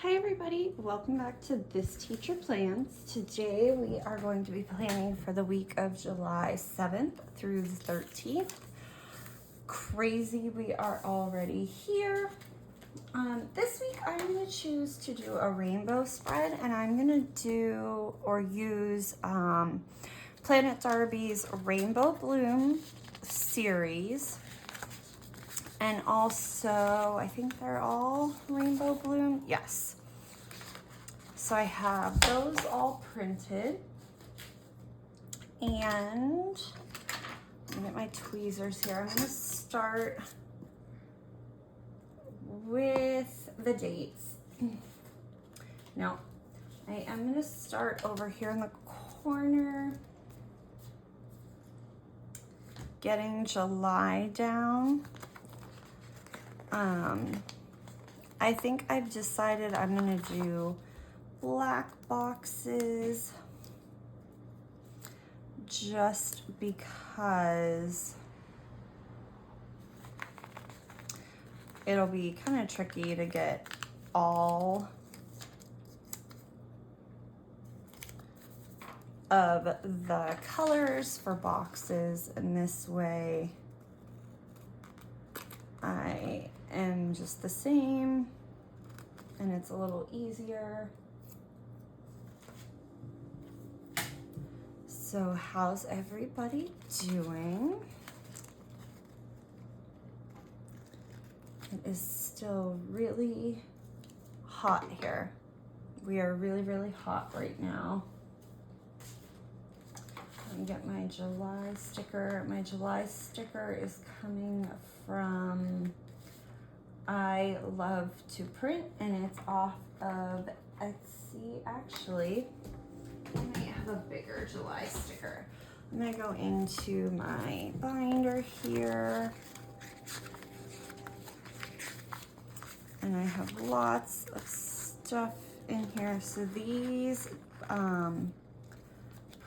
Hi everybody, welcome back to This Teacher Plans. Today we are going to be planning for the week of July 7th through the 13th. Crazy, we are already here. This week I'm going to choose to do a rainbow spread, and I'm going to do or use Planet Darby's Rainbow Bloom series. And also, I think they're all Rainbow Bloom. Yes. So I have those all printed. And let me get my tweezers here. I'm going to start with the dates. No, I am going to start over here in the corner, getting July down. I think I've decided I'm gonna do black boxes just because it'll be kind of tricky to get all of the colors for boxes, and this way I am just the same and it's a little easier. So how's everybody doing? It is still really hot here. We are really, really hot right now. Let me get my July sticker. My July sticker is coming from I Love to Print, and it's off of Etsy. Actually, I might have a bigger July sticker. I'm gonna go into my binder here, and I have lots of stuff in here. So these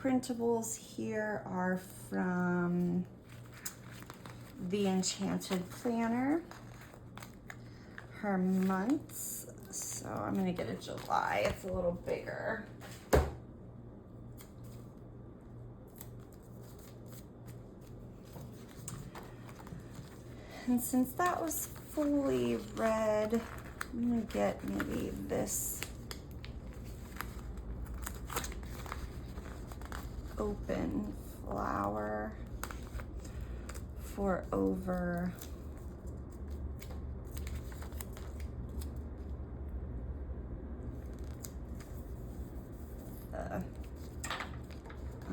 printables here are from the Enchanted Planner, her months. So I'm gonna get a July, it's a little bigger. And since that was fully red, I'm gonna get maybe this open flower for over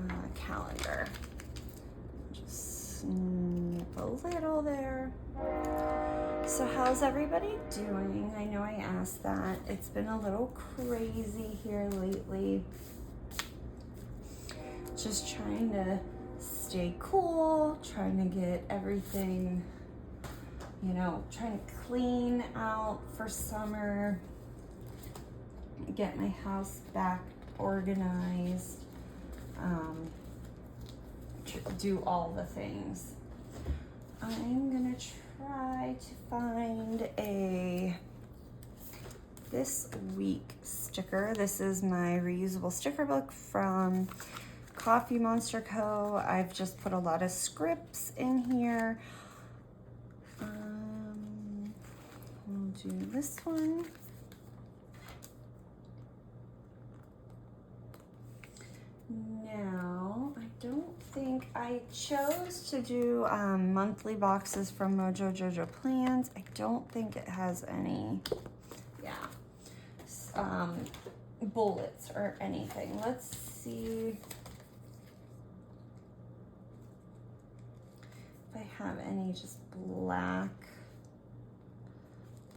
the calendar. Just snip a little there. So how's everybody doing? I know I asked that. It's been a little crazy here lately. Just trying to stay cool, trying to get everything, you know, trying to clean out for summer, get my house back organized, do all the things. I'm gonna try to find a this week sticker. This is my reusable sticker book from Coffee Monster Co. I've just put a lot of scripts in here. We'll do this one. Now, I don't think I chose to do monthly boxes from Mojo Jojo Plans. I don't think it has any, bullets or anything. Let's see if I have any just black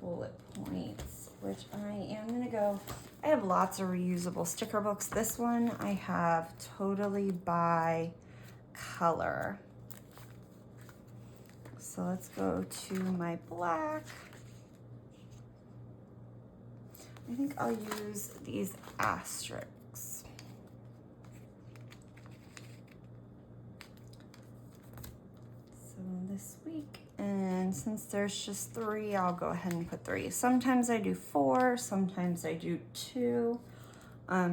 bullet points, which I am gonna go. I have lots of reusable sticker books. This one I have totally by color. So let's go to my black. I think I'll use these asterisks. So this week. And since there's just 3, I'll go ahead and put 3. Sometimes I do 4, sometimes I do 2.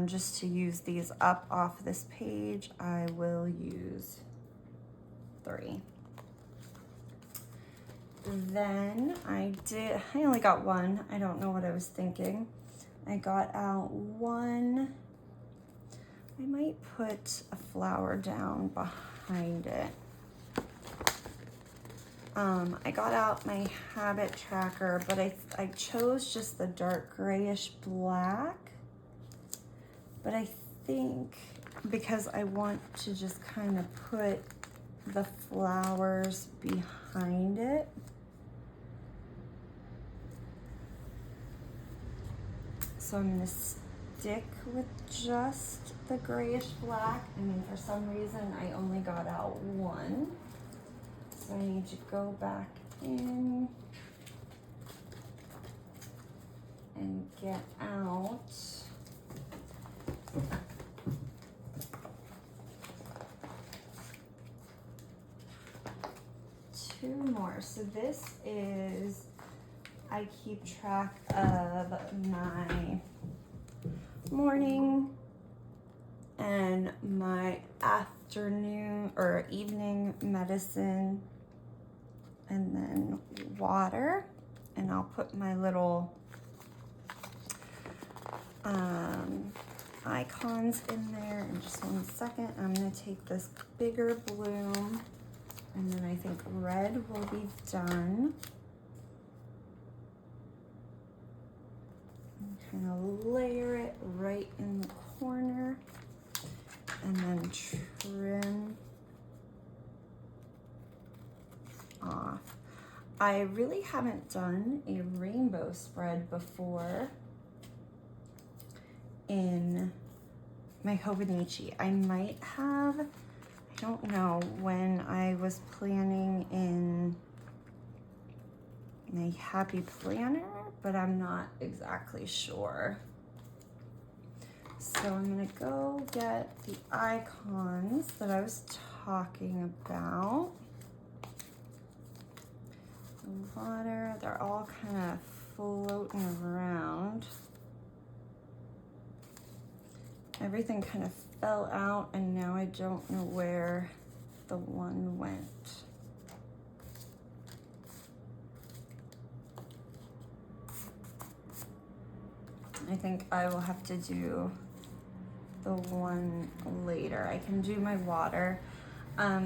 Just to use these up off this page, I will use 3. Then I only got 1. I don't know what I was thinking. I got out 1. I might put a flower down behind it. I got out my habit tracker, but I chose just the dark grayish black. But I think because I want to just kind of put the flowers behind it, so I'm going to stick with just the grayish black. I mean, for some reason, I only got out 1. So I need to go back in and get out two more. So this is, I keep track of my morning and my afternoon or evening medicine, and then water. And I'll put my little icons in there in just 1 second. I'm gonna take this bigger bloom, and then I think red will be done. Kind of layer it right in the corner, and then trim off. I really haven't done a rainbow spread before in my Hobonichi. I might have, I don't know, when I was planning in my happy planner, but I'm not exactly sure. So I'm gonna go get the icons that I was talking about. The water, they're all kind of floating around. Everything kind of fell out, and now I don't know where the one went. I think I will have to do the one later. I can do my water.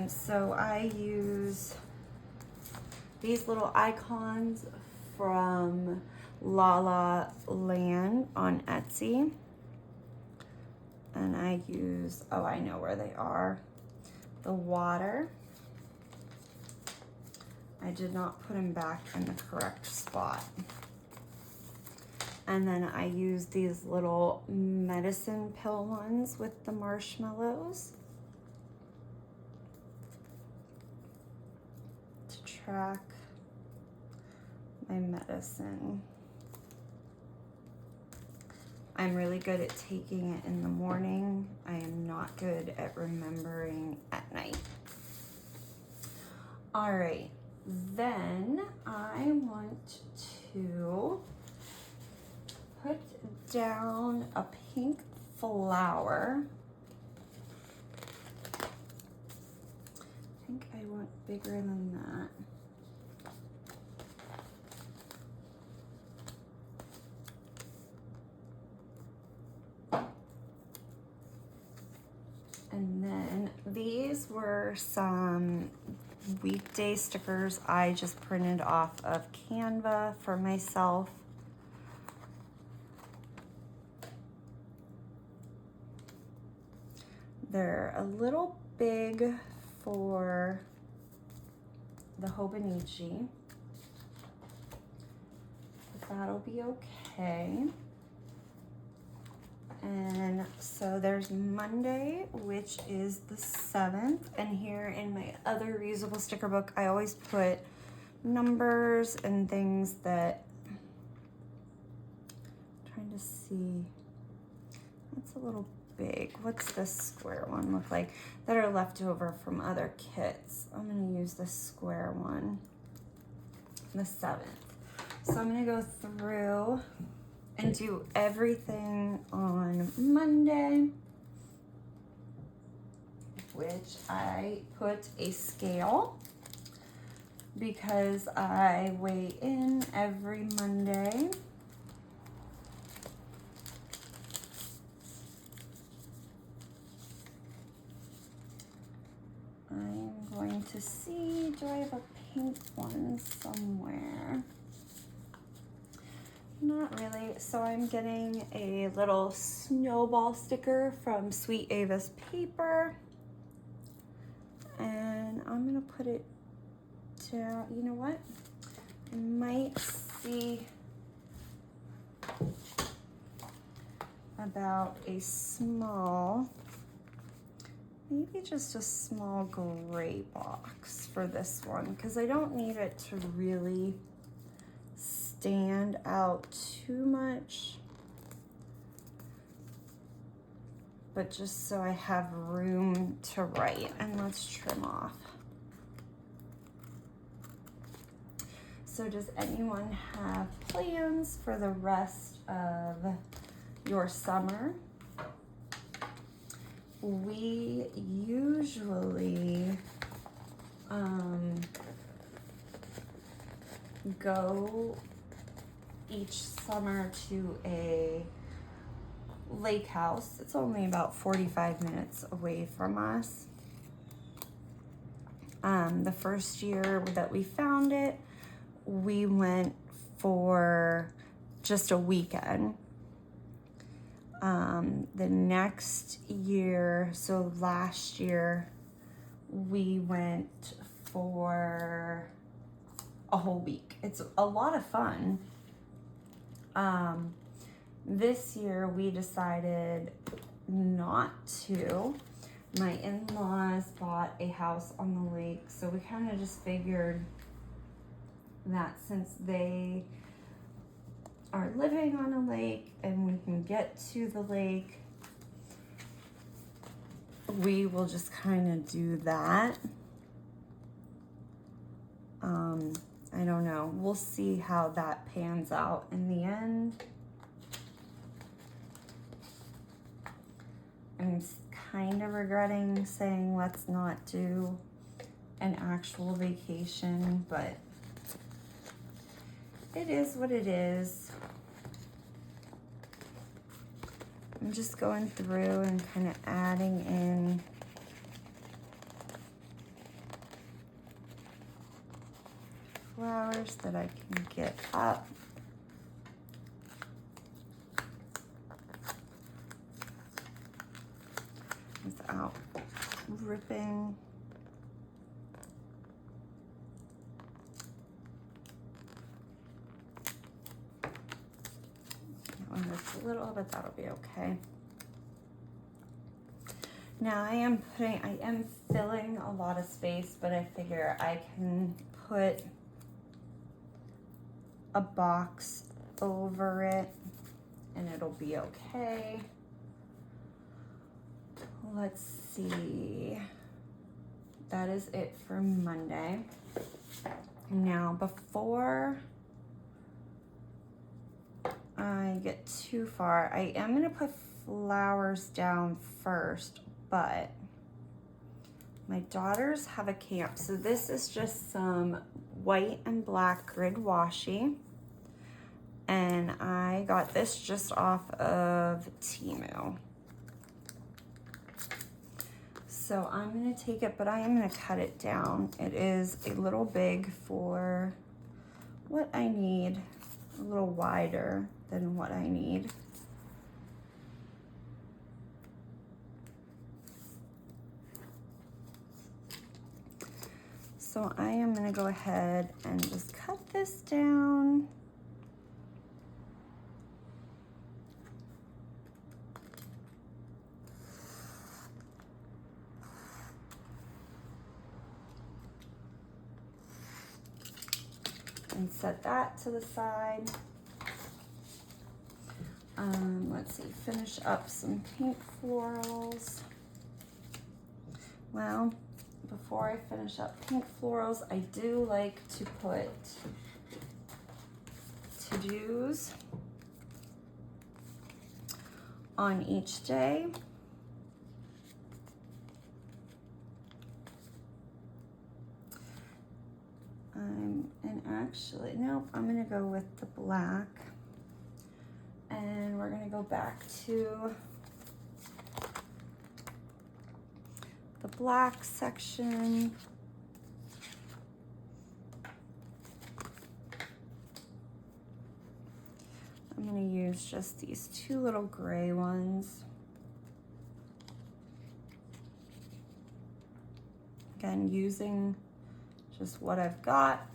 So I use these little icons from La La Land on Etsy. And I use, oh, I know where they are. The water. I did not put them back in the correct spot. And then I use these little medicine pill ones with the marshmallows to track my medicine. I'm really good at taking it in the morning. I am not good at remembering at night. All right, then I want to put down a pink flower. I think I want bigger than that. And then these were some weekday stickers I just printed off of Canva for myself. They're a little big for the Hobonichi, but that'll be okay. And so there's Monday, which is the 7th. And here in my other reusable sticker book, I always put numbers and things that, I'm trying to see, that's a little big. What's this square one look like? That are left over from other kits. I'm gonna use the square one, the 7th. So I'm gonna go through and do everything on Monday, which I put a scale because I weigh in every Monday. I'm going to see, do I have a pink one somewhere? Not really. So I'm getting a little snowball sticker from Sweet Ava's paper. And I'm gonna put it down. You know what? I might see about a small, maybe just a small gray box for this one, because I don't need it to really stand out too much, but just so I have room to write. And let's trim off. So does anyone have plans for the rest of your summer? We usually go each summer to a lake house. It's only about 45 minutes away from us. The first year that we found it, we went for just a weekend. The next year, so last year, we went for a whole week. It's a lot of fun. This year we decided not to. My in-laws bought a house on the lake, so we kind of just figured that since they are living on a lake and we can get to the lake, we will just kind of do that. I don't know. We'll see how that pans out in the end. I'm kind of regretting saying let's not do an actual vacation, but it is what it is. I'm just going through and kind of adding in flowers that I can get up. Without ripping. That one hurts a little, but that'll be okay. Now I am filling a lot of space, but I figure I can put a box over it and it'll be okay. Let's see. That is it for Monday. Now, before I get too far, I am going to put flowers down first, but my daughters have a camp. So this is just some white and black grid washi. And I got this just off of Temu. So I'm going to take it, but I am going to cut it down. It is a little big for what I need, a little wider than what I need. So I am going to go ahead and just cut this down. And set that to the side. Let's see, finish up some pink florals. Well, before I finish up pink florals, I do like to put to-dos on each day. And actually, nope, I'm gonna go with the black. And we're gonna go back to the black section. I'm gonna use just these two little gray ones. Again, using just what I've got.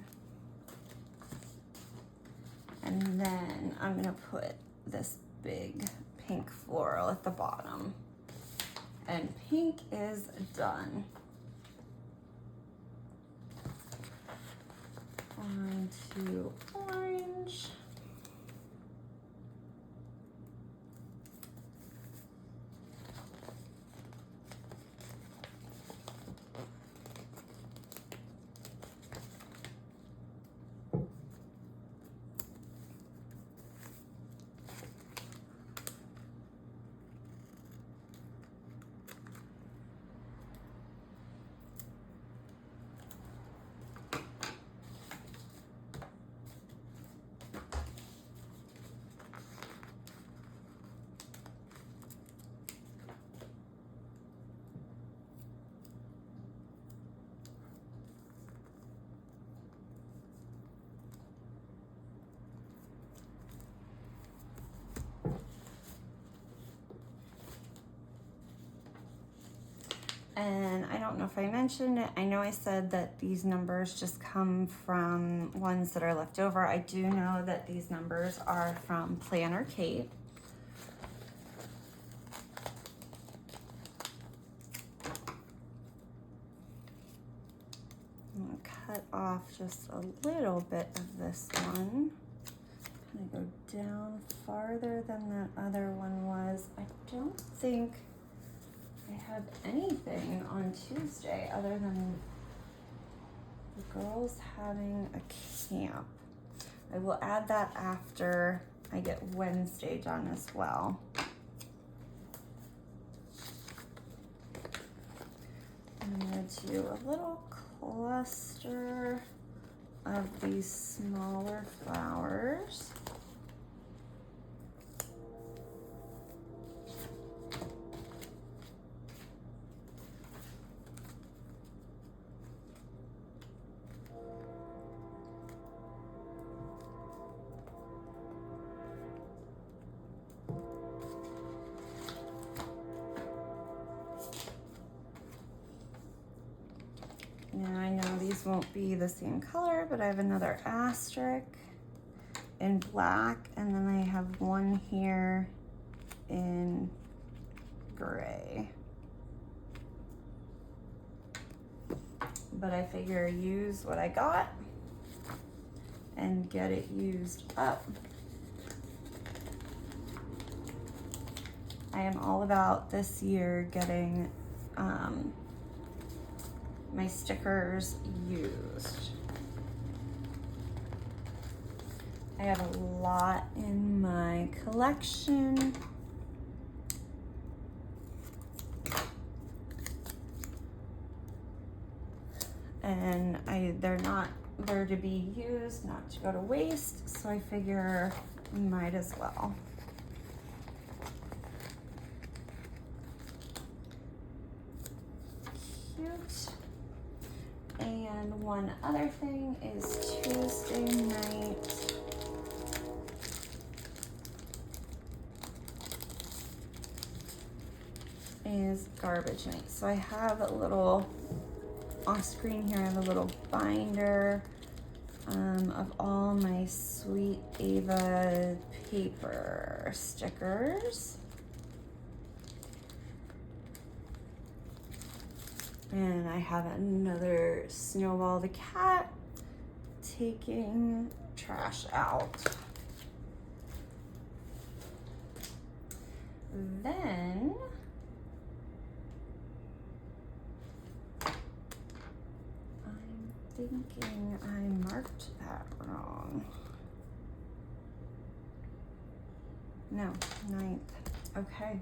And then I'm gonna put this big pink floral at the bottom. And pink is done. On to orange. And I don't know if I mentioned it, I know I said that these numbers just come from ones that are left over. I do know that these numbers are from Planner Kate. I'm gonna cut off just a little bit of this one. I'm gonna go down farther than that other one was. I don't think I have anything on Tuesday other than the girls having a camp. I will add that after I get Wednesday done as well. I'm gonna do a little cluster of these smaller flowers. Now I know these won't be the same color, but I have another asterisk in black, and then I have one here in gray. But I figure use what I got and get it used up. I am all about this year getting my stickers used. I have a lot in my collection. And they're not there to be used, not to go to waste, so I figure might as well. Cute. And one other thing is Tuesday night. Is garbage night. So I have a little, off screen here, I have a little binder of all my Sweet Ava paper stickers. And I have another Snowball the cat taking trash out. then I'm thinking I marked that wrong. No, 9th. Okay.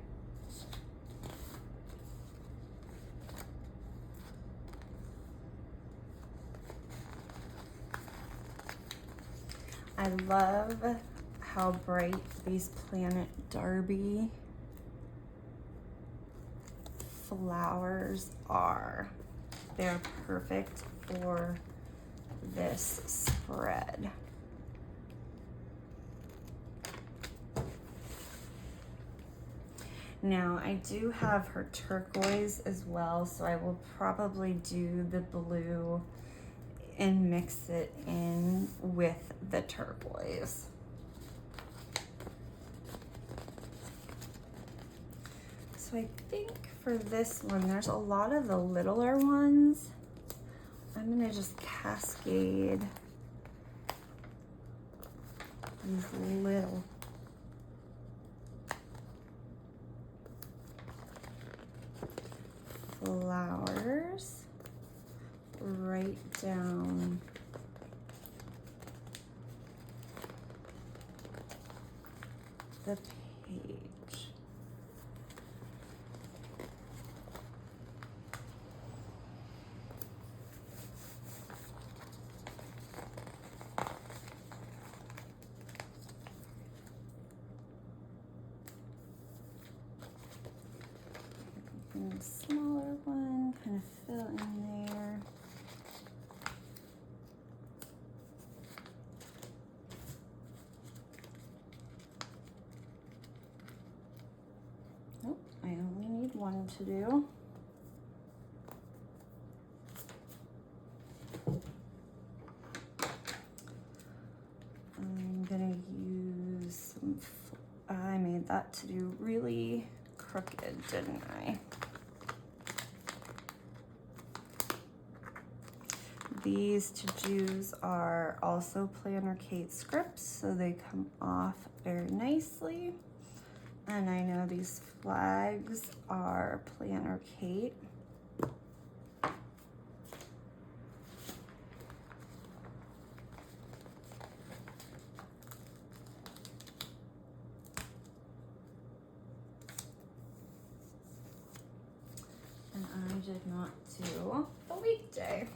I love how bright these Planet Derby flowers are. They're perfect for this spread. Now I do have her turquoise as well, so I will probably do the blue and mix it in with the turquoise. So I think for this one, there's a lot of the littler ones. I'm gonna just cascade these little flowers right down the page. And a smaller one, kind of fill in there. Nope, I only need one to do. I'm gonna use some, I made that to do really crooked, didn't I? These to-dos are also Planner Kate scripts, so they come off very nicely. And I know these flags are Planner Kate. And I did not do the weekday.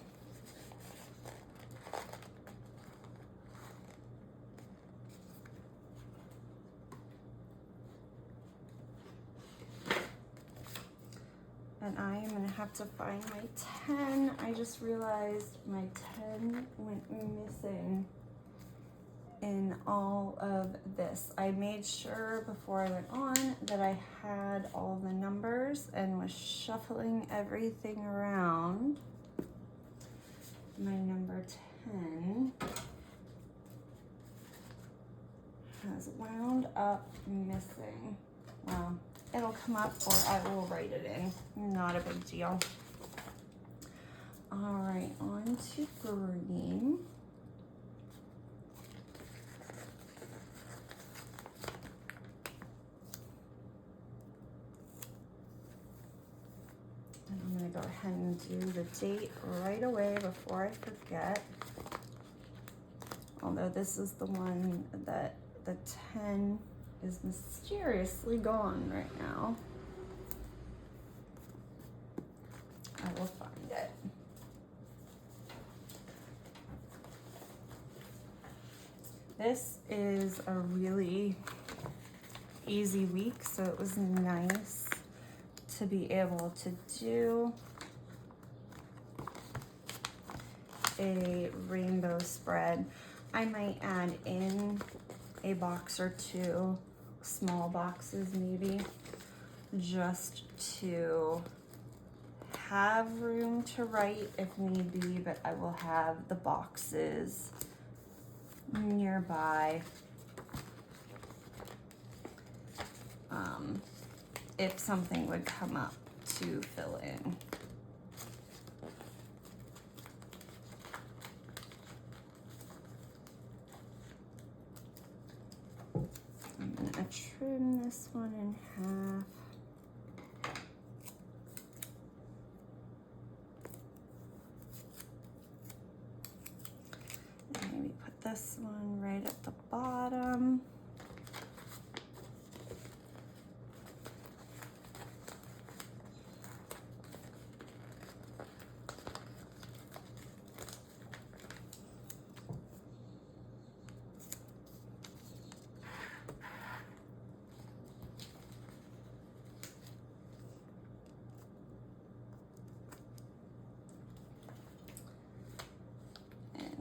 And I am gonna have to find my 10. I just realized my 10 went missing in all of this. I made sure before I went on that I had all the numbers and was shuffling everything around. My number 10 has wound up missing. Well, it'll come up or I will write it in. Not a big deal. All right, on to green. And I'm gonna go ahead and do the date right away before I forget. Although this is the one that the 10 is mysteriously gone right now. I will find it. This is a really easy week, so it was nice to be able to do a rainbow spread. I might add in a box or two, small boxes maybe, just to have room to write if need be, but I will have the boxes nearby if something would come up to fill in. I'm gonna trim this one in half. And maybe put this one right at the bottom.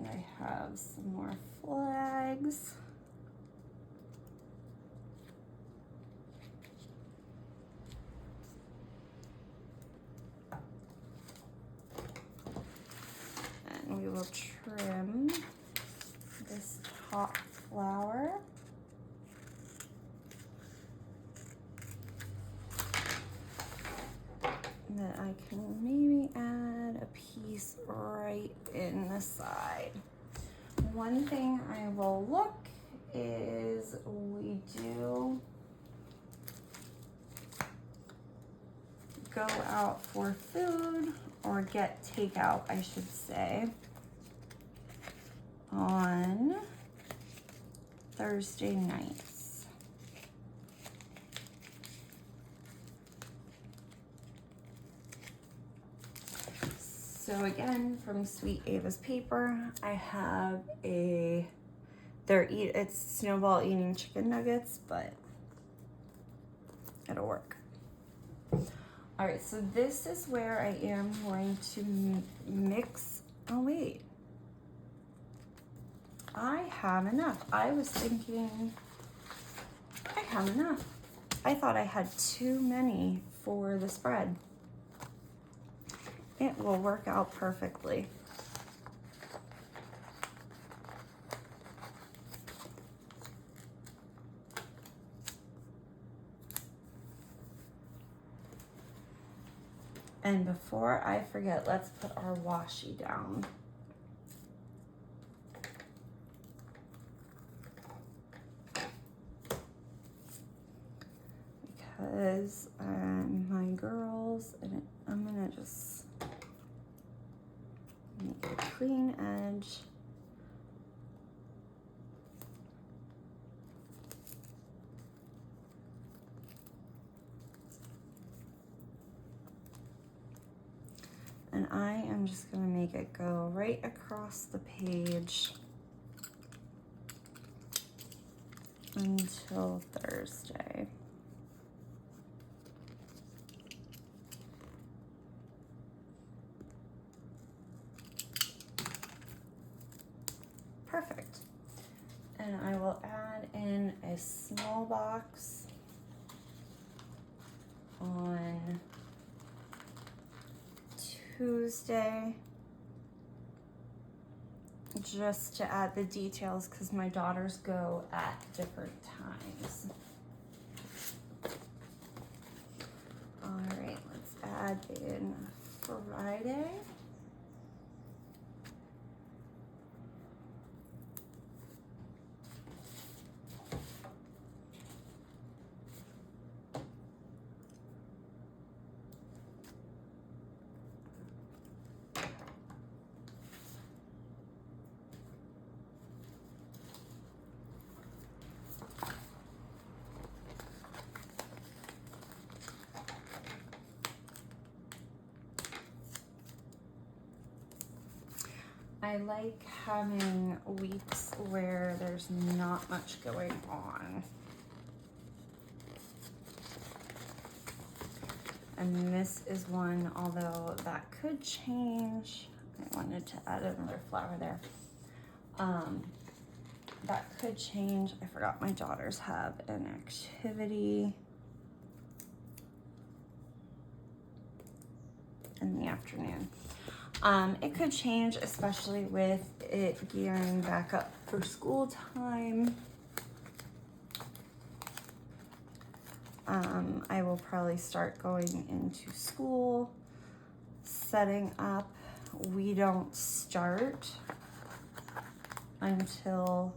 I have some more flags. And we will trim this top flower. And then I can maybe add a piece right in the side. One thing I will look is we do go out for food or get takeout, I should say, on Thursday nights. So again, from Sweet Ava's paper, I have it's Snowball eating chicken nuggets, but it'll work. All right, so this is where I am going to mix. Oh wait, I have enough. I was thinking I have enough. I thought I had too many for the spread. It will work out perfectly. And before I forget, let's put our washi down. Because my girls, and I'm gonna just make a clean edge. And I am just gonna make it go right across the page until Thursday. Perfect. And I will add in a small box on Tuesday, just to add the details because my daughters go at different times. All right, let's add in Friday. I like having weeks where there's not much going on. And this is one, although that could change. I wanted to add another flower there. That could change. I forgot my daughters have an activity in the afternoon. It could change, especially with it gearing back up for school time. I will probably start going into school, setting up. We don't start until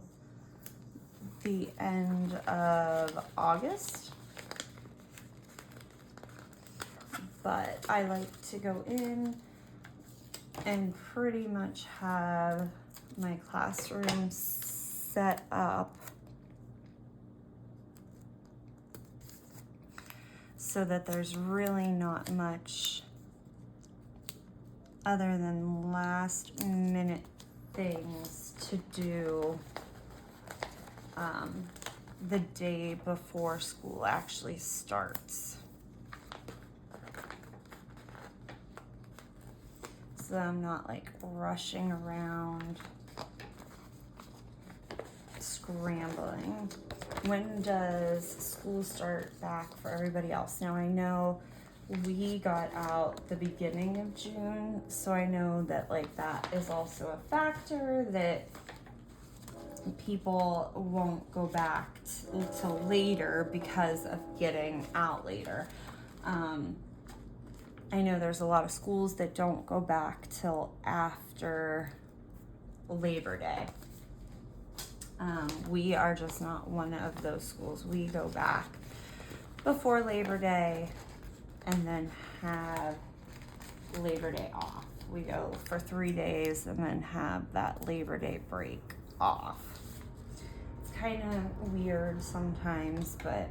the end of August. But I like to go in and pretty much have my classroom set up so that there's really not much other than last minute things to do the day before school actually starts. So I'm not like rushing around, scrambling. When does school start back for everybody else? Now I know we got out the beginning of June, so I know that like that is also a factor, that people won't go back till later because of getting out later. I know there's a lot of schools that don't go back till after Labor Day. We are just not one of those schools. We go back before Labor Day and then have Labor Day off. We go for 3 days and then have that Labor Day break off. It's kind of weird sometimes, but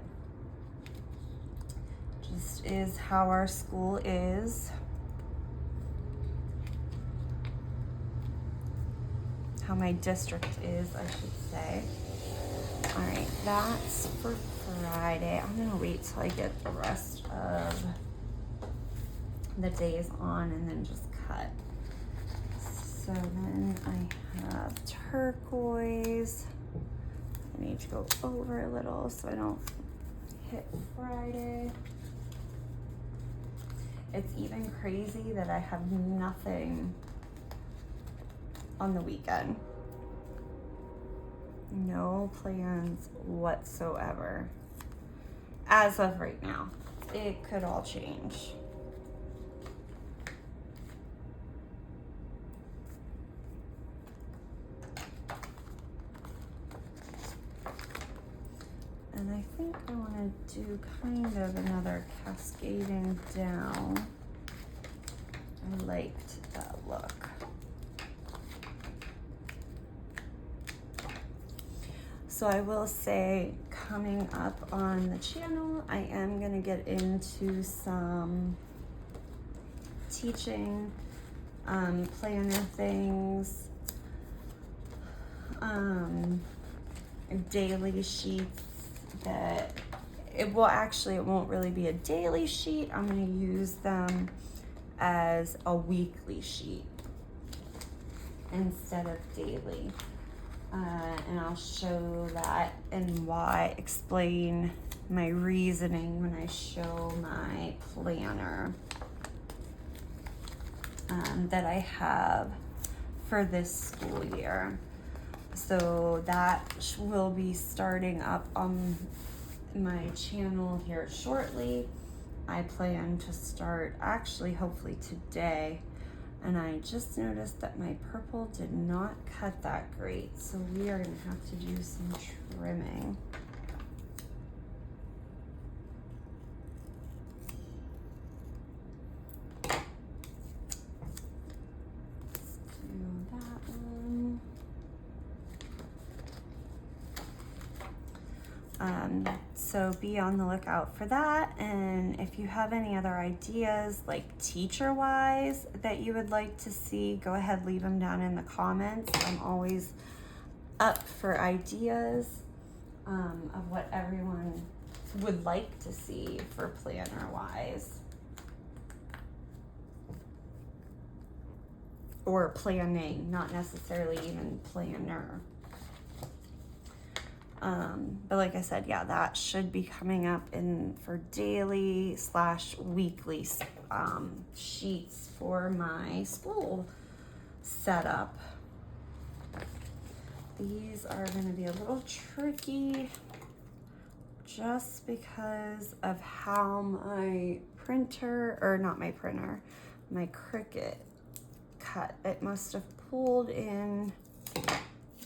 just is how our school is. How my district is, I should say. All right, that's for Friday. I'm gonna wait till I get the rest of the days on and then just cut. So then I have turquoise. I need to go over a little so I don't hit Friday. It's even crazy that I have nothing on the weekend. No plans whatsoever. As of right now. It could all change. And I think I want to do kind of another cascading down. I liked that look. So I will say, coming up on the channel, I am going to get into some teaching, planner things, daily sheets that it won't really be a daily sheet. I'm going to use them as a weekly sheet instead of daily. And I'll show that and explain my reasoning when I show my planner that I have for this school year. So that will be starting up on my channel here shortly. I plan to start actually hopefully today. And I just noticed that my purple did not cut that great. So we are gonna have to do some trimming. Let's do that one. So be on the lookout for that. And if you have any other ideas, like teacher-wise, that you would like to see, go ahead, leave them down in the comments. I'm always up for ideas of what everyone would like to see for planner-wise. Or planning, not necessarily even planner. But like I said, yeah, that should be coming up for daily / weekly sheets for my school setup. These are going to be a little tricky just because of how my my Cricut cut. It must have pulled in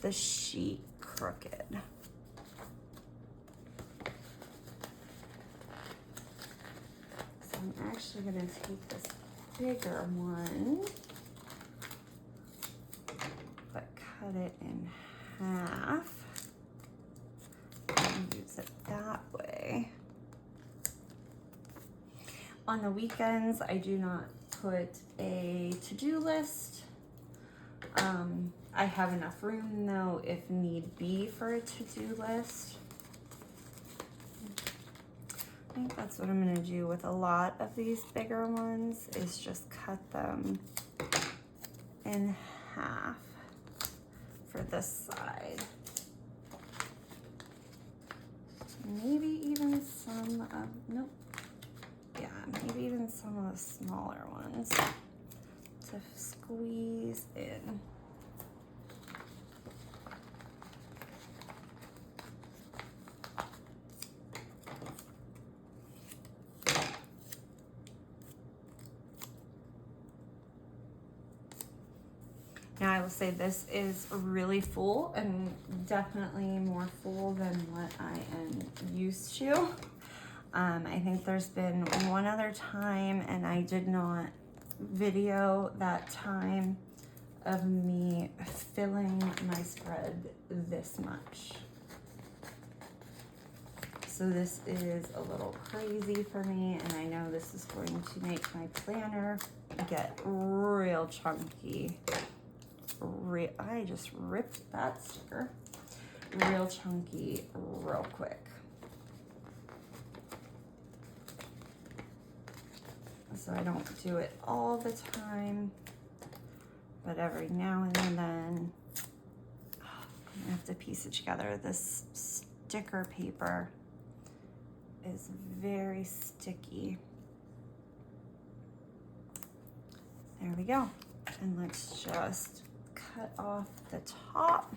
the sheet crooked. actually going to take this bigger one, but cut it in half and use it that way. On the weekends, I do not put a to-do list. I have enough room though, if need be, for a to-do list. I think that's what I'm gonna do with a lot of these bigger ones, is just cut them in half for this side. Maybe even some of, nope. Yeah, maybe even some of the smaller ones to squeeze in. Now I will say this is really full, and definitely more full than what I am used to. I think there's been one other time, and I did not video that time of me filling my spread this much. So this is a little crazy for me, and I know this is going to make my planner get real chunky. I just ripped that sticker. Real chunky real quick. So I don't do it all the time, but every now and then I have to piece it together. This sticker paper is very sticky. There we go. And let's just cut off the top.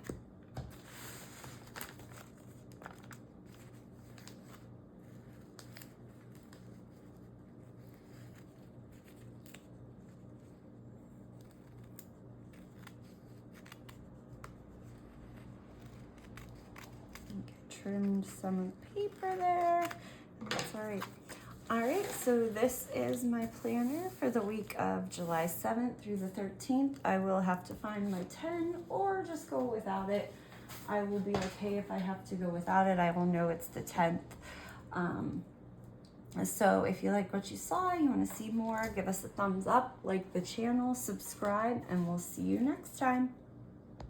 Trimmed some of the paper there. That's all right. All right, so this is my planner for the week of July 7th through the 13th. I will have to find my 10 or just go without it. I will be okay if I have to go without it. I will know it's the 10th. So if you like what you saw, you want to see more, give us a thumbs up, like the channel, subscribe, and we'll see you next time.